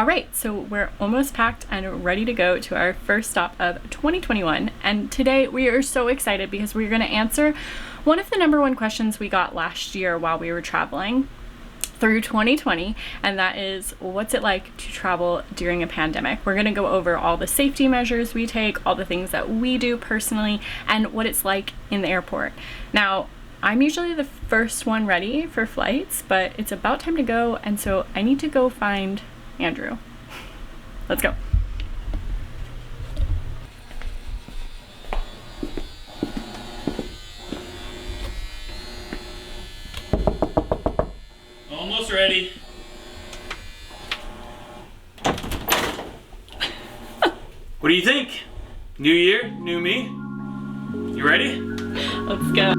All right, so we're almost packed and ready to go to our first stop of 2021. And today we are so excited because we're going to answer one of the number one questions we got last year while we were traveling through 2020, and that is, what's it like to travel during a pandemic? We're going to go over all the safety measures we take, all the things that we do personally, and what it's like in the airport. Now, I'm usually the first one ready for flights, but it's about time to go, and so I need to go find Andrew. Let's go. Almost ready. What do you think? New year, new me. You ready? Let's go.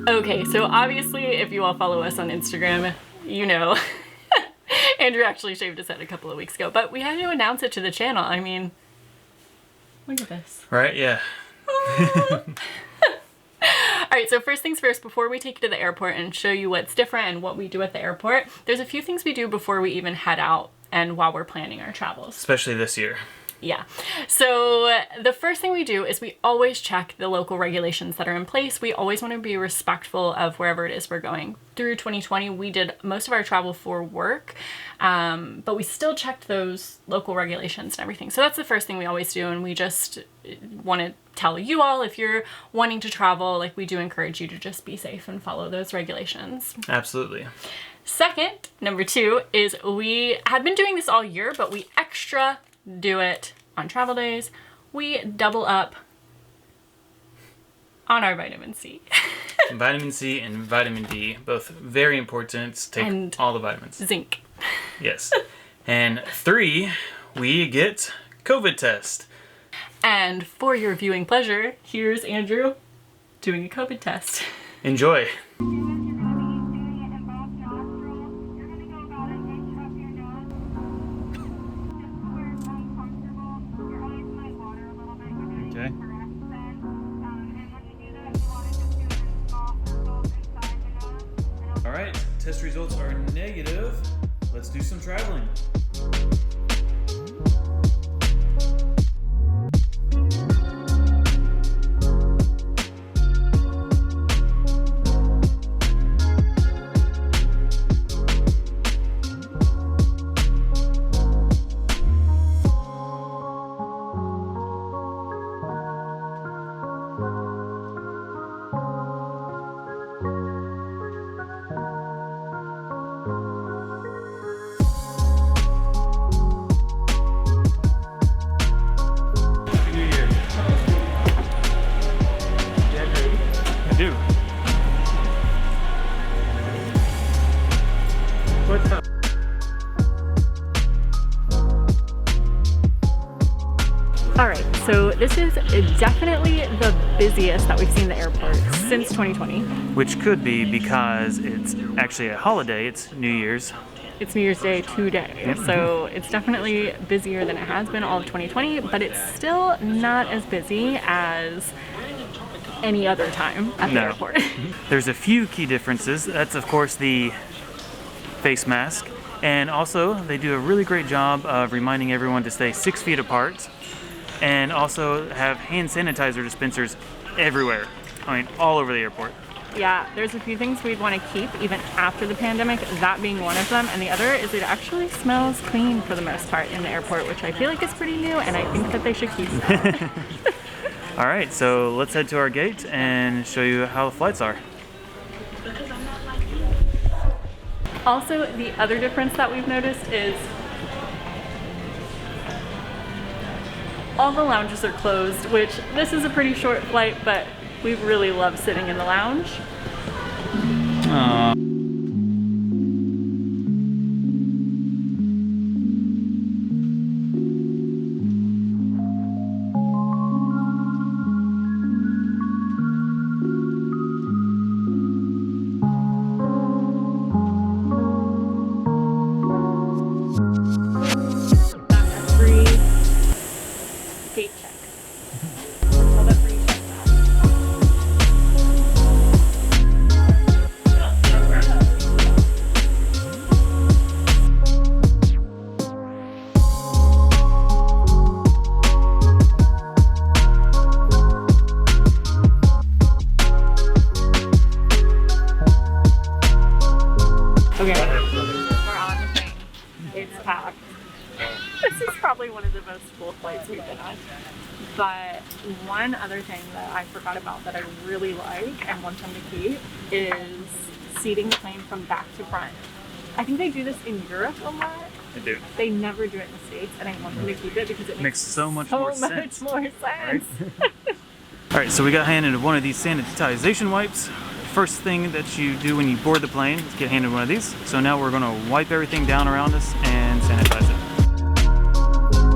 Okay, so obviously if you all follow us on Instagram, you know Andrew actually shaved his head a couple of weeks ago, but we had to announce it to the channel. I mean, look at this. Right, yeah. All right, so first things first, before we take you to the airport and show you what's different and what we do at the airport, there's a few things we do before we even head out and while we're planning our travels. Especially this year. Yeah. So the first thing we do is we always check the local regulations that are in place. We always want to be respectful of wherever it is we're going. Through 2020, we did most of our travel for work, but we still checked those local regulations and everything. So that's the first thing we always do, and we just want to tell you all, if you're wanting to travel, like, we do encourage you to just be safe and follow those regulations. Absolutely. Second, number two, is we have been doing this all year, but we extra do it on travel days. We double up on our vitamin C. Vitamin C and vitamin D, both very important. Take and all the vitamins. Zinc. Yes. And 3, we get COVID test. And for your viewing pleasure, here's Andrew doing a COVID test. Enjoy. Okay. All right, test results are negative. Let's do some traveling. What's up? All right, so this is definitely the busiest that we've seen the airport since 2020. Which could be because it's actually a holiday. It's New Year's. It's New Year's Day today, so it's definitely busier than it has been all of 2020, but it's still not as busy as any other time at the airport. There's a few key differences. That's, of course, the face mask, and also they do a really great job of reminding everyone to stay 6 feet apart, and also have hand sanitizer dispensers everywhere. I mean, all over the airport. Yeah, there's a few things we'd want to keep even after the pandemic, that being one of them, and the other is it actually smells clean for the most part in the airport, which I feel like is pretty new, and I think that they should keep that. All right, so let's head to our gate and show you how the flights are. Also, the other difference that we've noticed is all the lounges are closed, which this is a pretty short flight, but we really love sitting in the lounge. Aww. Okay, we're on the plane. It's packed. This is probably one of the most full flights we've been on. But one other thing that I forgot about that I really like and want them to keep is seating the plane from back to front. I think they do this in Europe a lot. They do. They never do it in the States, and I want them to keep it because it makes so much more sense. Right? All right, so we got handed one of these sanitization wipes. First thing that you do when you board the plane is get handed one of these. So now we're gonna wipe everything down around us and sanitize it.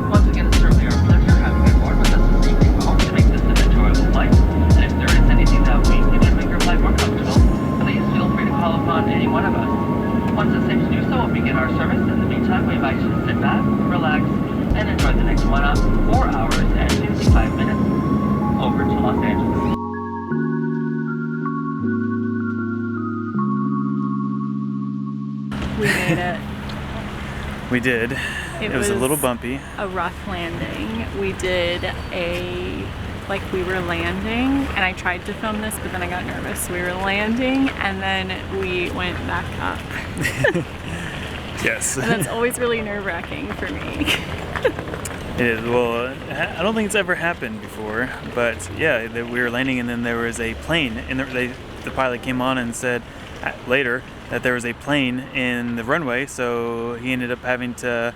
Once again, it's certainly our pleasure having you aboard with us this evening. We hope to make this an enjoyable flight. And if there is anything that we can do to make your flight more comfortable, please feel free to call upon any one of us. Once it's safe to do so, we'll begin our service. In the meantime, we invite you to sit back, relax, and enjoy the next 4 hours and 55 minutes over to Los Angeles. We made it. We did. It was a little bumpy. A rough landing. We did we were landing, and I tried to film this, but then I got nervous. We were landing, and then we went back up. Yes. And that's always really nerve-wracking for me. It is. Well, I don't think it's ever happened before, but yeah, we were landing, and then there was a plane, and the pilot came on and said later that there was a plane in the runway, so he ended up having to,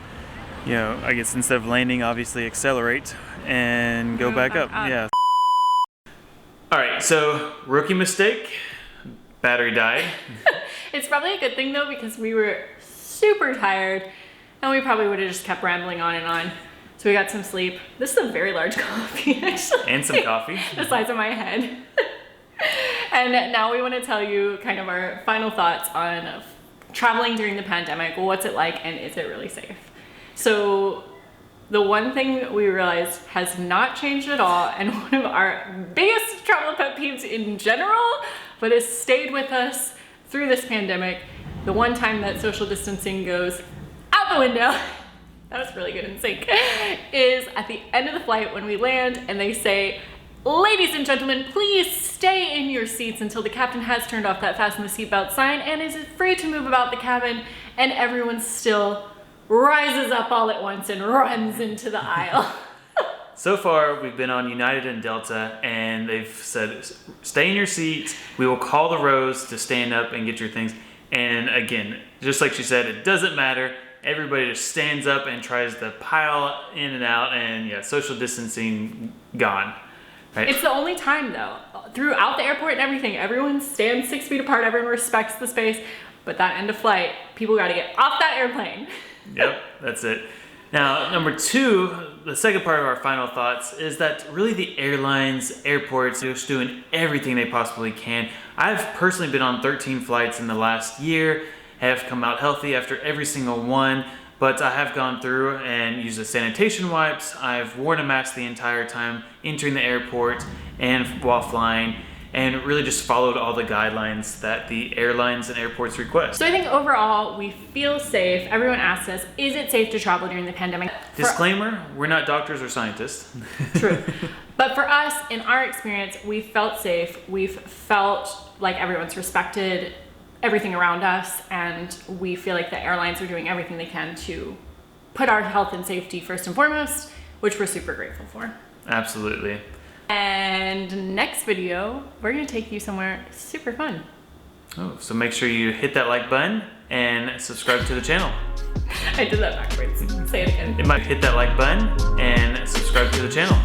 I guess instead of landing, obviously accelerate and go back up. Yeah. All right, so rookie mistake, battery died. It's probably a good thing though, because we were super tired and we probably would have just kept rambling on and on. So we got some sleep. This is a very large coffee, actually. And some coffee. The size of my head. And now we want to tell you kind of our final thoughts on traveling during the pandemic. What's it like, and is it really safe? So the one thing we realized has not changed at all, and one of our biggest travel pet peeves in general, but has stayed with us through this pandemic, the one time that social distancing goes out the window, that was really good in sync, is at the end of the flight when we land and they say, "Ladies and gentlemen, please stay in your seats until the captain has turned off that fasten the seatbelt sign and is free to move about the cabin," and everyone still rises up all at once and runs into the aisle. So far, we've been on United and Delta, and they've said, stay in your seats. We will call the rows to stand up and get your things. And again, just like she said, it doesn't matter. Everybody just stands up and tries to pile in and out, and yeah, social distancing gone. Right? It's the only time though. Throughout the airport and everything, everyone stands 6 feet apart, everyone respects the space, but that end of flight, people gotta get off that airplane. Yep, that's it. Now, number two, the second part of our final thoughts is that really the airlines, airports, they're just doing everything they possibly can. I've personally been on 13 flights in the last year, have come out healthy after every single one, but I have gone through and used the sanitation wipes. I've worn a mask the entire time entering the airport and while flying, and really just followed all the guidelines that the airlines and airports request. So I think overall, we feel safe. Everyone asks us, is it safe to travel during the pandemic? Disclaimer, we're not doctors or scientists. True. But for us, in our experience, we felt safe. We've felt like everyone's respected everything around us, and we feel like the airlines are doing everything they can to put our health and safety first and foremost, which we're super grateful for. Absolutely. And next video, we're gonna take you somewhere super fun. Oh, so make sure you hit that like button and subscribe to the channel. I did that backwards. Say it again. It might hit that like button and subscribe to the channel.